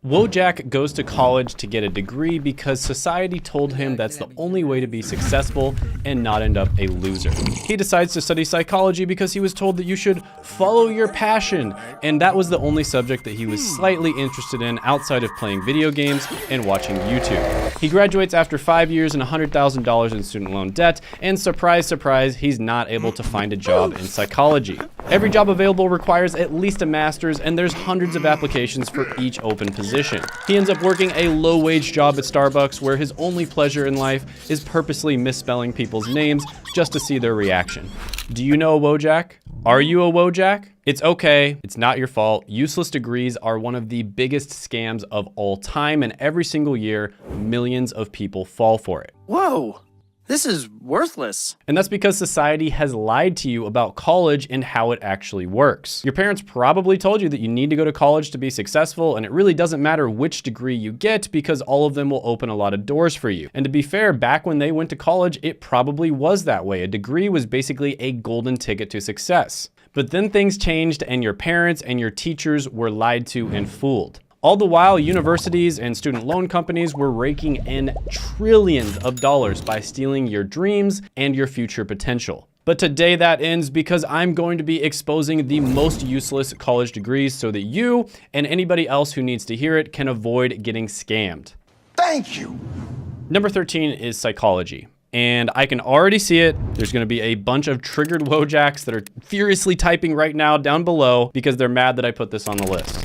Wojak goes to college to get a degree because society told him that's the only way to be successful and not end up a loser. He decides to study psychology because he was told that you should follow your passion, and that was the only subject that he was slightly interested in outside of playing video games and watching YouTube. He graduates after 5 years and $100,000 in student loan debt, and surprise, surprise, he's not able to find a job in psychology. Every job available requires at least a master's, and there's hundreds of applications for each open position. He ends up working a low-wage job at Starbucks where his only pleasure in life is purposely misspelling people's names just to see their reaction. Do you know a Wojak? Are you a Wojak? It's okay, it's not your fault. Useless degrees are one of the biggest scams of all time, and every single year, millions of people fall for it. Whoa! This is worthless. And that's because society has lied to you about college and how it actually works. Your parents probably told you that you need to go to college to be successful, and it really doesn't matter which degree you get because all of them will open a lot of doors for you. And to be fair, back when they went to college, it probably was that way. A degree was basically a golden ticket to success. But then things changed and your parents and your teachers were lied to and fooled. All the while, universities and student loan companies were raking in trillions of dollars by stealing your dreams and your future potential. But today that ends because I'm going to be exposing the most useless college degrees so that you and anybody else who needs to hear it can avoid getting scammed. Thank you. Number 13 is psychology. And I can already see it. There's gonna be a bunch of triggered Wojaks that are furiously typing right now down below because they're mad that I put this on the list.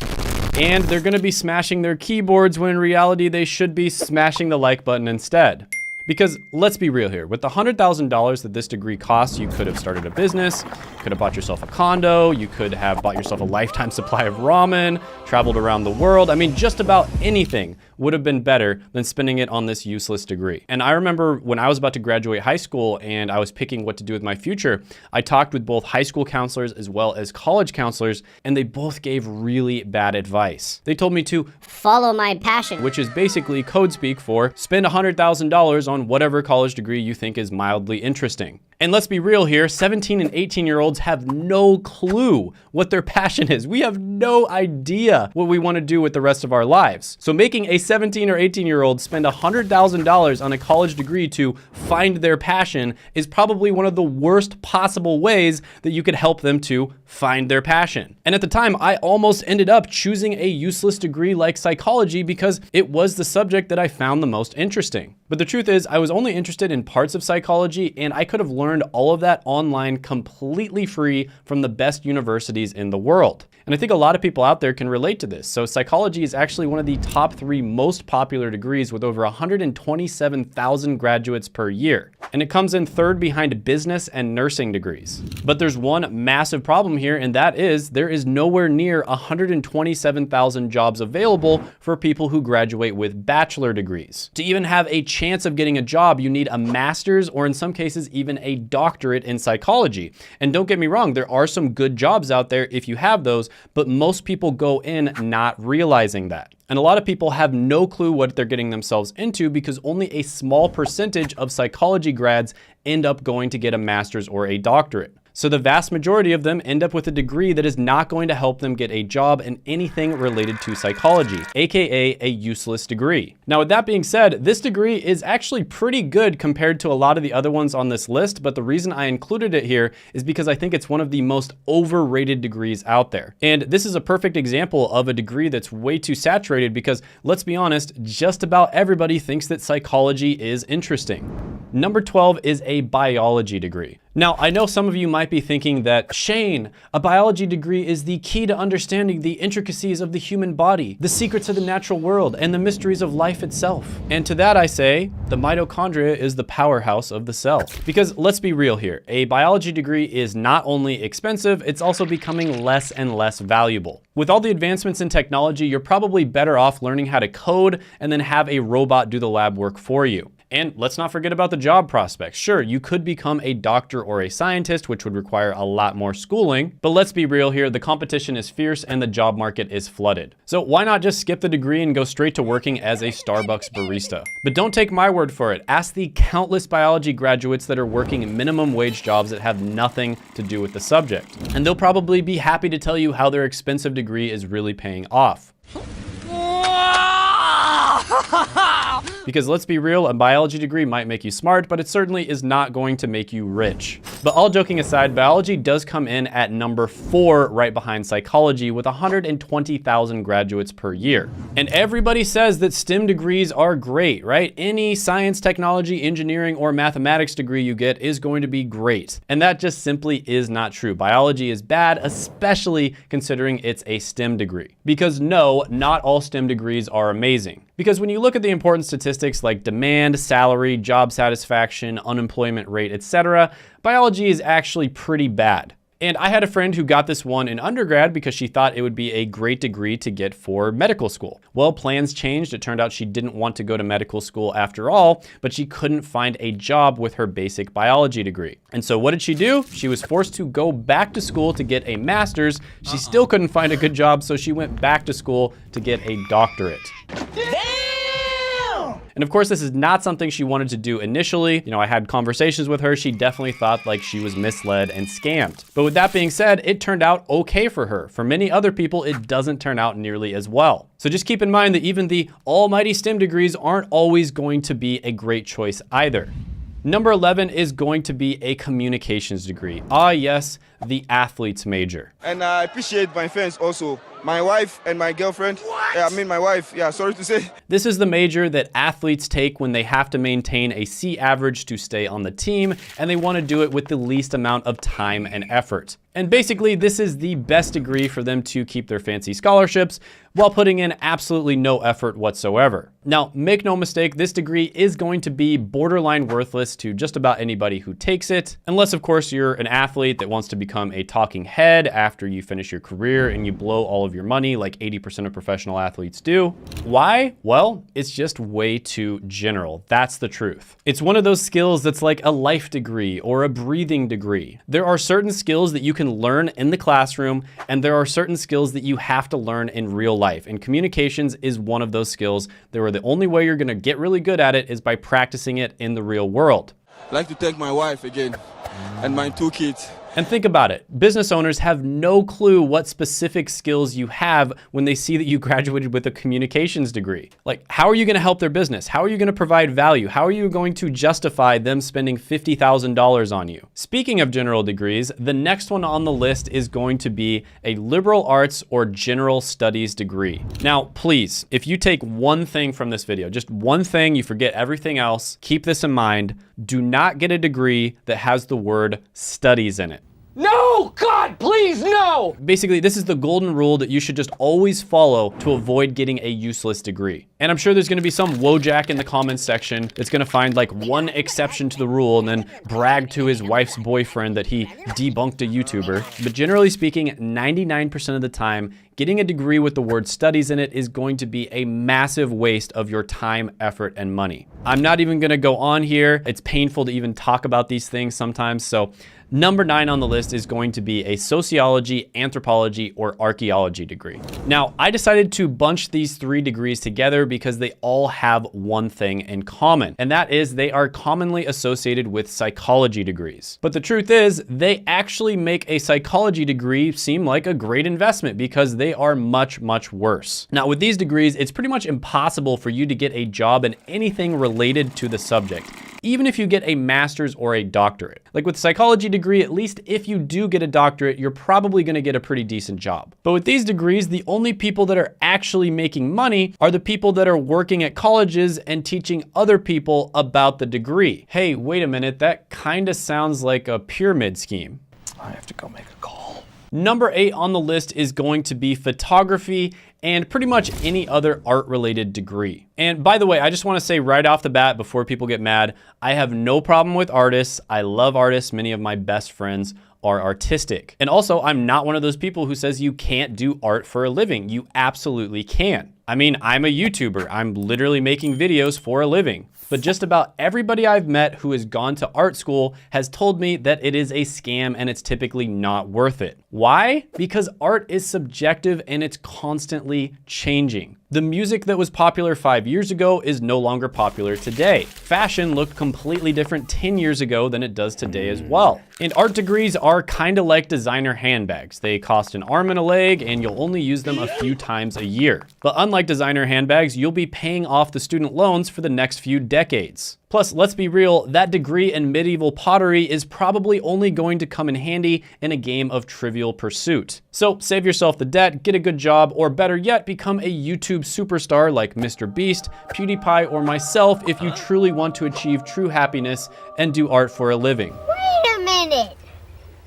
And they're gonna be smashing their keyboards when in reality they should be smashing the like button instead. Because let's be real here, with the $100,000 that this degree costs, you could have started a business, could have bought yourself a condo, you could have bought yourself a lifetime supply of ramen, traveled around the world. I mean, just about anything would have been better than spending it on this useless degree. And I remember when I was about to graduate high school and I was picking what to do with my future, I talked with both high school counselors as well as college counselors, and they both gave really bad advice. They told me to follow my passion, which is basically code speak for spend $100,000 on whatever college degree you think is mildly interesting. And let's be real here, 17 and 18-year-olds have no clue what their passion is. We have no idea what we want to do with the rest of our lives. So making a 17 or 18-year-old spend $100,000 on a college degree to find their passion is probably one of the worst possible ways that you could help them to find their passion. And at the time, I almost ended up choosing a useless degree like psychology because it was the subject that I found the most interesting. But the truth is, I was only interested in parts of psychology, and I could have learned all of that online completely free from the best universities in the world. And I think a lot of people out there can relate to this. So psychology is actually one of the top 3 most popular degrees with over 127,000 graduates per year. And it comes in 3rd behind business and nursing degrees. But there's one massive problem here, and that is there is nowhere near 127,000 jobs available for people who graduate with bachelor degrees. To even have a chance of getting a job, you need a master's or in some cases even a doctorate in psychology. And don't get me wrong, there are some good jobs out there if you have those, but most people go in not realizing that. And a lot of people have no clue what they're getting themselves into because only a small percentage of psychology grads end up going to get a master's or a doctorate. So the vast majority of them end up with a degree that is not going to help them get a job in anything related to psychology, aka a useless degree. Now, with that being said, this degree is actually pretty good compared to a lot of the other ones on this list, but the reason I included it here is because I think it's one of the most overrated degrees out there. And this is a perfect example of a degree that's way too saturated because, let's be honest, just about everybody thinks that psychology is interesting. Number 12 is a biology degree. Now, I know some of you might be thinking that, Shane, a biology degree is the key to understanding the intricacies of the human body, the secrets of the natural world, and the mysteries of life itself. And to that I say, the mitochondria is the powerhouse of the cell. Because let's be real here, a biology degree is not only expensive, it's also becoming less and less valuable. With all the advancements in technology, you're probably better off learning how to code and then have a robot do the lab work for you. And let's not forget about the job prospects. Sure, you could become a doctor or a scientist, which would require a lot more schooling, but let's be real here, the competition is fierce and the job market is flooded. So why not just skip the degree and go straight to working as a Starbucks barista? But don't take my word for it. Ask the countless biology graduates that are working minimum wage jobs that have nothing to do with the subject. And they'll probably be happy to tell you how their expensive degree is really paying off. Because let's be real, a biology degree might make you smart, but it certainly is not going to make you rich. But all joking aside, biology does come in at number 4 right behind psychology with 120,000 graduates per year. And everybody says that STEM degrees are great, right? Any science, technology, engineering, or mathematics degree you get is going to be great. And that just simply is not true. Biology is bad, especially considering it's a STEM degree. Because no, not all STEM degrees are amazing. Because when you look at the important statistics like demand, salary, job satisfaction, unemployment rate, etc., biology is actually pretty bad. And I had a friend who got this one in undergrad because she thought it would be a great degree to get for medical school. Well, plans changed. It turned out she didn't want to go to medical school after all, but she couldn't find a job with her basic biology degree. And so what did she do? She was forced to go back to school to get a master's. She still couldn't find a good job, so she went back to school to get a doctorate. And of course, this is not something she wanted to do initially. I had conversations with her. She definitely thought like she was misled and scammed. But with that being said, it turned out okay for her. For many other people, it doesn't turn out nearly as well. So just keep in mind that even the almighty STEM degrees aren't always going to be a great choice either. Number 11 is going to be a communications degree. Ah, yes, the athletes major. And I appreciate my friends also. My wife and my girlfriend. My wife, sorry to say. This is the major that athletes take when they have to maintain a C average to stay on the team, and they want to do it with the least amount of time and effort. And basically, this is the best degree for them to keep their fancy scholarships while putting in absolutely no effort whatsoever. Now, make no mistake, this degree is going to be borderline worthless to just about anybody who takes it, unless of course you're an athlete that wants to become a talking head after you finish your career and you blow all of your money like 80% of professional athletes do. Why? Well, it's just way too general. That's the truth. It's one of those skills that's like a life degree or a breathing degree. There are certain skills that you can learn in the classroom, and there are certain skills that you have to learn in real life. And communications is one of those skills where the only way you're gonna get really good at it is by practicing it in the real world. I'd like to thank my wife again and my 2 kids. And think about it. Business owners have no clue what specific skills you have when they see that you graduated with a communications degree. Like, how are you going to help their business? How are you going to provide value? How are you going to justify them spending $50,000 on you? Speaking of general degrees, the next one on the list is going to be a liberal arts or general studies degree. Now, please, if you take one thing from this video, just one thing, you forget everything else, keep this in mind. Do not get a degree that has the word studies in it. No! God, please, no! Basically, this is the golden rule that you should just always follow to avoid getting a useless degree. And I'm sure there's gonna be some Wojak in the comments section that's gonna find like one exception to the rule and then brag to his wife's boyfriend that he debunked a YouTuber. But generally speaking, 99% of the time, getting a degree with the word studies in it is going to be a massive waste of your time, effort, and money. I'm not even gonna go on here. It's painful to even talk about these things sometimes, so number 9 on the list is going to be a sociology, anthropology, or archaeology degree. Now, I decided to bunch these 3 degrees together because they all have one thing in common, and that is they are commonly associated with psychology degrees. But the truth is, they actually make a psychology degree seem like a great investment because they are much, much worse. Now, with these degrees, it's pretty much impossible for you to get a job in anything related to the subject, even if you get a master's or a doctorate. Like with psychology degree, at least if you do get a doctorate, you're probably gonna get a pretty decent job. But with these degrees, the only people that are actually making money are the people that are working at colleges and teaching other people about the degree. Hey, wait a minute, that kinda sounds like a pyramid scheme. I have to go make a call. Number 8 on the list is going to be photography and pretty much any other art-related degree. And by the way, I just wanna say right off the bat before people get mad, I have no problem with artists. I love artists. Many of my best friends are artistic. And also, I'm not one of those people who says you can't do art for a living. You absolutely can. I mean, I'm a YouTuber. I'm literally making videos for a living. But just about everybody I've met who has gone to art school has told me that it is a scam and it's typically not worth it. Why? Because art is subjective and it's constantly changing. The music that was popular 5 years ago is no longer popular today. Fashion looked completely different 10 years ago than it does today as well. And art degrees are kind of like designer handbags. They cost an arm and a leg and you'll only use them a few times a year. But unlike unlike designer handbags, you'll be paying off the student loans for the next few decades. Plus, let's be real, that degree in medieval pottery is probably only going to come in handy in a game of Trivial Pursuit. So save yourself the debt, get a good job, or better yet, become a YouTube superstar like Mr. Beast, PewDiePie, or myself if you truly want to achieve true happiness and do art for a living. Wait a minute.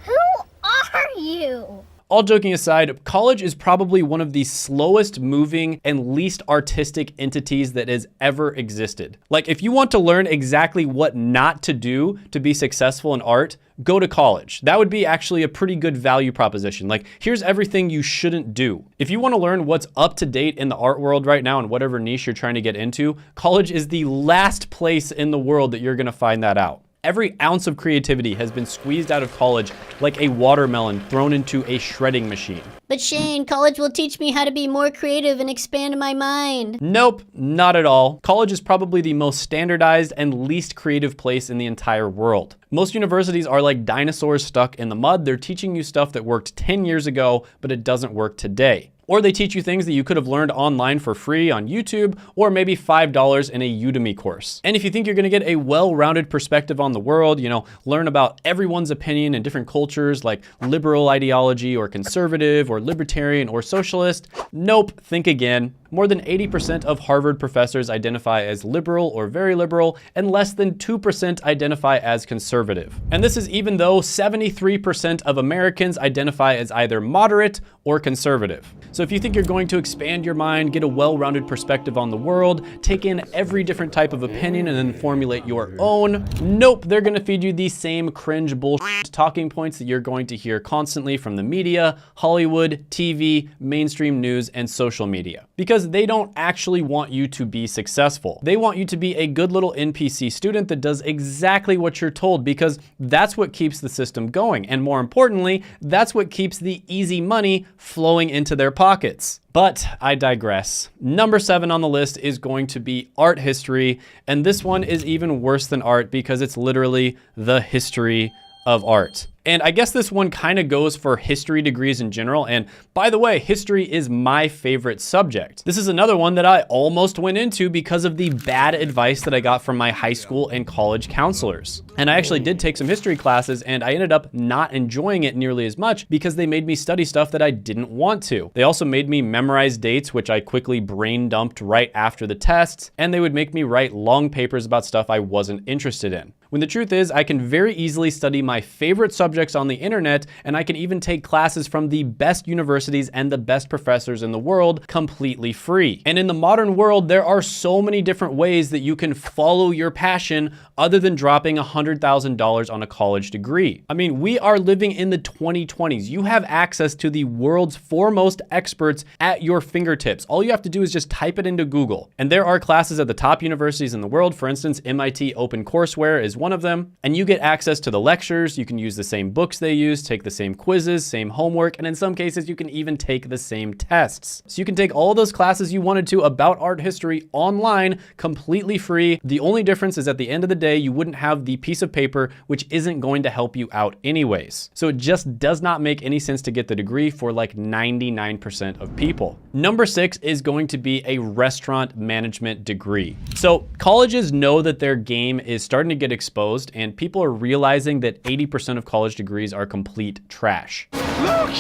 Who are you? All joking aside, college is probably one of the slowest moving and least artistic entities that has ever existed. Like, if you want to learn exactly what not to do to be successful in art, go to college. That would be actually a pretty good value proposition. Like, here's everything you shouldn't do. If you want to learn what's up to date in the art world right now in whatever niche you're trying to get into, college is the last place in the world that you're going to find that out. Every ounce of creativity has been squeezed out of college like a watermelon thrown into a shredding machine. But Shane, college will teach me how to be more creative and expand my mind. Nope, not at all. College is probably the most standardized and least creative place in the entire world. Most universities are like dinosaurs stuck in the mud. They're teaching you stuff that worked 10 years ago, but it doesn't work today. Or they teach you things that you could have learned online for free on YouTube, or maybe $5 in a Udemy course. And if you think you're gonna get a well-rounded perspective on the world, learn about everyone's opinion in different cultures like liberal ideology or conservative or libertarian or socialist, nope, think again. More than 80% of Harvard professors identify as liberal or very liberal, and less than 2% identify as conservative. And this is even though 73% of Americans identify as either moderate or conservative. So if you think you're going to expand your mind, get a well-rounded perspective on the world, take in every different type of opinion and then formulate your own, nope, they're gonna feed you these same cringe bullshit talking points that you're going to hear constantly from the media, Hollywood, TV, mainstream news, and social media. Because they don't actually want you to be successful. They want you to be a good little NPC student that does exactly what you're told, because that's what keeps the system going. And more importantly, that's what keeps the easy money flowing into their pockets. But I digress. Number 7 on the list is going to be art history. And this one is even worse than art because it's literally the history of art. And I guess this one kind of goes for history degrees in general. And by the way, history is my favorite subject. This is another one that I almost went into because of the bad advice that I got from my high school and college counselors. And I actually did take some history classes, and I ended up not enjoying it nearly as much because they made me study stuff that I didn't want to. They also made me memorize dates, which I quickly brain dumped right after the tests, and they would make me write long papers about stuff I wasn't interested in. When the truth is, I can very easily study my favorite subjects on the internet, and I can even take classes from the best universities and the best professors in the world completely free. And in the modern world, there are so many different ways that you can follow your passion other than dropping $100,000 on a college degree. I mean, we are living in the 2020s. You have access to the world's foremost experts at your fingertips. All you have to do is just type it into Google. And there are classes at the top universities in the world. For instance, MIT OpenCourseWare is one of them. And you get access to the lectures. You can use the same books they use, take the same quizzes, same homework, and in some cases, you can even take the same tests. So you can take all those classes you wanted to about art history online completely free. The only difference is at the end of the day, you wouldn't have the piece of paper, which isn't going to help you out anyways. So it just does not make any sense to get the degree for like 99% of people. Number 6 is going to be a restaurant management degree. So colleges know that their game is starting to get exposed, and people are realizing that 80% of college degrees are complete trash. Look!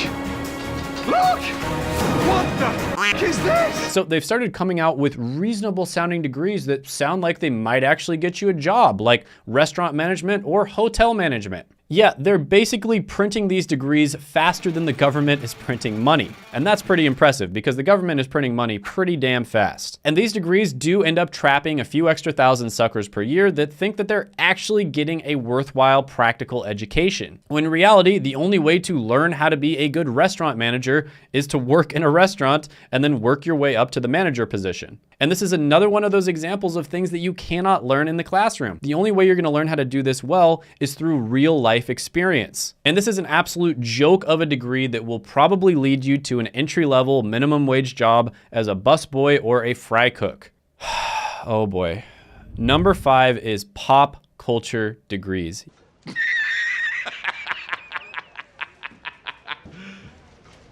Look! What the f is this? So they've started coming out with reasonable sounding degrees that sound like they might actually get you a job, like restaurant management or hotel management. Yeah, they're basically printing these degrees faster than the government is printing money. And that's pretty impressive because the government is printing money pretty damn fast. And these degrees do end up trapping a few extra thousand suckers per year that think that they're actually getting a worthwhile practical education. When in reality, the only way to learn how to be a good restaurant manager is to work in a restaurant and then work your way up to the manager position. And this is another one of those examples of things that you cannot learn in the classroom. The only way you're gonna learn how to do this well is through real life experience. And this is an absolute joke of a degree that will probably lead you to an entry-level minimum wage job as a busboy or a fry cook. Oh boy. Number 5 is pop culture degrees.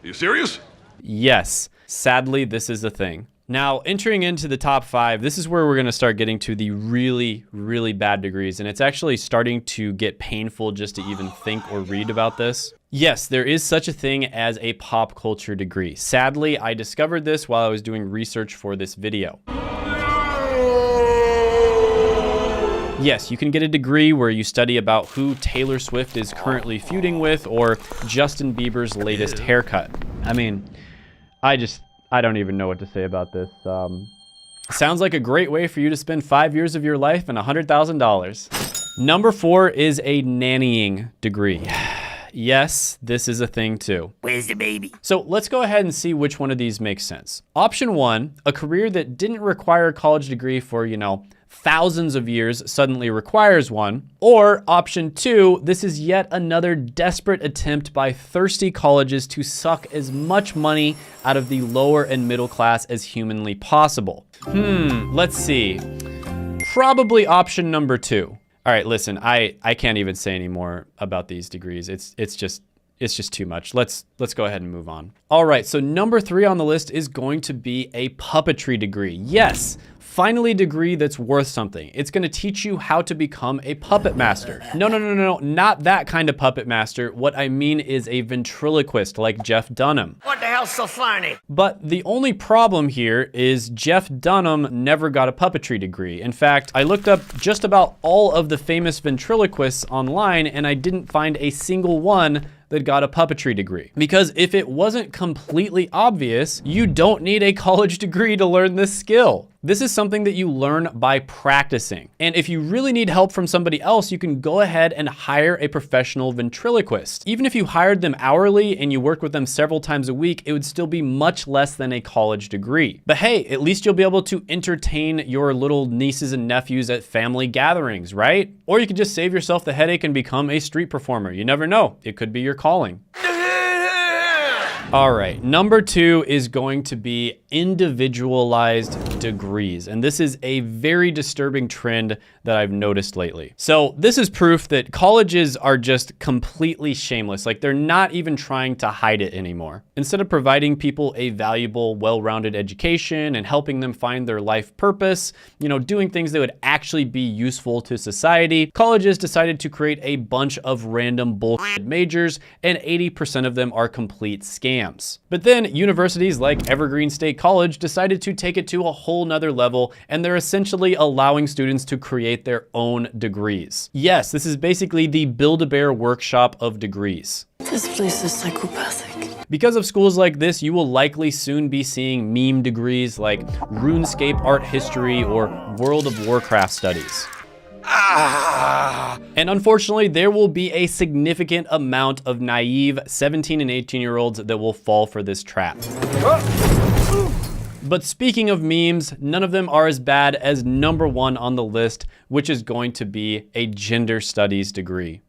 You serious? Yes, sadly, this is a thing. Now, entering into the top 5, this is where we're going to start getting to the really, really bad degrees. And it's actually starting to get painful just to even think or read about this. Yes, there is such a thing as a pop culture degree. Sadly, I discovered this while I was doing research for this video. Yes, you can get a degree where you study about who Taylor Swift is currently feuding with or Justin Bieber's latest haircut. I mean, I don't even know what to say about this. Sounds like a great way for you to spend 5 years of your life and $100,000. Number 4 is a nannying degree. Yes, this is a thing too. Where's the baby? So let's go ahead and see which one of these makes sense. Option 1, a career that didn't require a college degree for, thousands of years suddenly requires one. Or option 2, this is yet another desperate attempt by thirsty colleges to suck as much money out of the lower and middle class as humanly possible. Let's see. Probably option number 2. All right, listen, I can't even say any more about these degrees. It's just too much. Let's go ahead and move on. All right, so number 3 on the list is going to be a puppetry degree. Yes, finally a degree that's worth something. It's gonna teach you how to become a puppet master. No, not that kind of puppet master. What I mean is a ventriloquist like Jeff Dunham. What the hell's so funny? But the only problem here is Jeff Dunham never got a puppetry degree. In fact, I looked up just about all of the famous ventriloquists online and I didn't find a single one that got a puppetry degree. Because if it wasn't completely obvious, you don't need a college degree to learn this skill. This is something that you learn by practicing. And if you really need help from somebody else, you can go ahead and hire a professional ventriloquist. Even if you hired them hourly and you worked with them several times a week, it would still be much less than a college degree. But hey, at least you'll be able to entertain your little nieces and nephews at family gatherings, right? Or you could just save yourself the headache and become a street performer. You never know, it could be your calling. All right, number 2 is going to be individualized degrees. And this is a very disturbing trend that I've noticed lately. So this is proof that colleges are just completely shameless. Like they're not even trying to hide it anymore. Instead of providing people a valuable, well-rounded education and helping them find their life purpose, doing things that would actually be useful to society, colleges decided to create a bunch of random bullshit majors, and 80% of them are complete scams. But then universities like Evergreen State College decided to take it to a whole nother level, and they're essentially allowing students to create their own degrees. Yes, this is basically the Build-A-Bear workshop of degrees. This place is psychopathic. Because of schools like this, you will likely soon be seeing meme degrees like RuneScape art history or World of Warcraft studies. And unfortunately, there will be a significant amount of naive 17 and 18-year-olds that will fall for this trap. But speaking of memes, none of them are as bad as number 1 on the list, which is going to be a gender studies degree.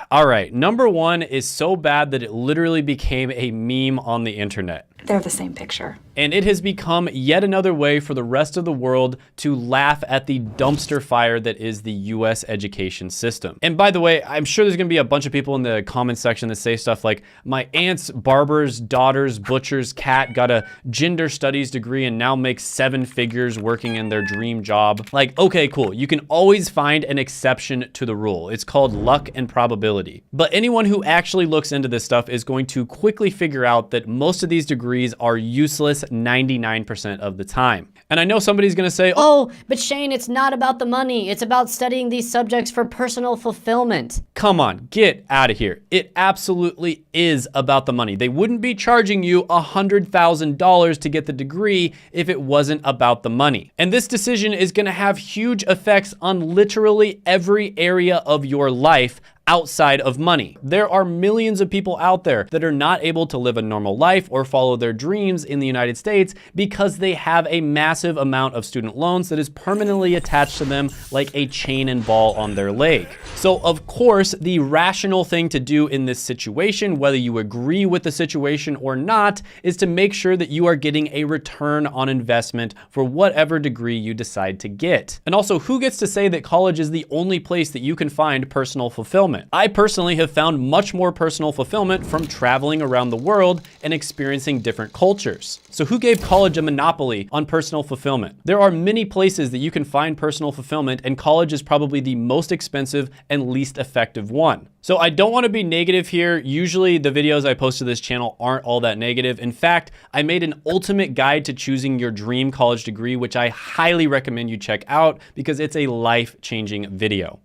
All right, number 1 is so bad that it literally became a meme on the internet. They're the same picture. And it has become yet another way for the rest of the world to laugh at the dumpster fire that is the US education system. And by the way, I'm sure there's gonna be a bunch of people in the comment section that say stuff like, my aunt's barber's daughter's butcher's cat got a gender studies degree and now makes 7 figures working in their dream job. Like, okay, cool. You can always find an exception to the rule. It's called luck and probability. But anyone who actually looks into this stuff is going to quickly figure out that most of these degrees are useless 99% of the time. And I know somebody's gonna say, Oh, but Shane, it's not about the money. It's about studying these subjects for personal fulfillment. come on, get out of here. It absolutely is about the money. They wouldn't be charging you $100,000 to get the degree if it wasn't about the money. And this decision is gonna have huge effects on literally every area of your life outside of money. There are millions of people out there that are not able to live a normal life or follow their dreams in the United States because they have a massive amount of student loans that is permanently attached to them like a chain and ball on their leg. So of course, the rational thing to do in this situation, whether you agree with the situation or not, is to make sure that you are getting a return on investment for whatever degree you decide to get. And also, who gets to say that college is the only place that you can find personal fulfillment? fulfillment. I personally have found much more personal fulfillment from traveling around the world and experiencing different cultures. So who gave college a monopoly on personal fulfillment? There are many places that you can find personal fulfillment, and college is probably the most expensive and least effective one. So I don't want to be negative here. Usually the videos I post to this channel aren't all that negative. In fact, I made an ultimate guide to choosing your dream college degree, which I highly recommend you check out because it's a life-changing video.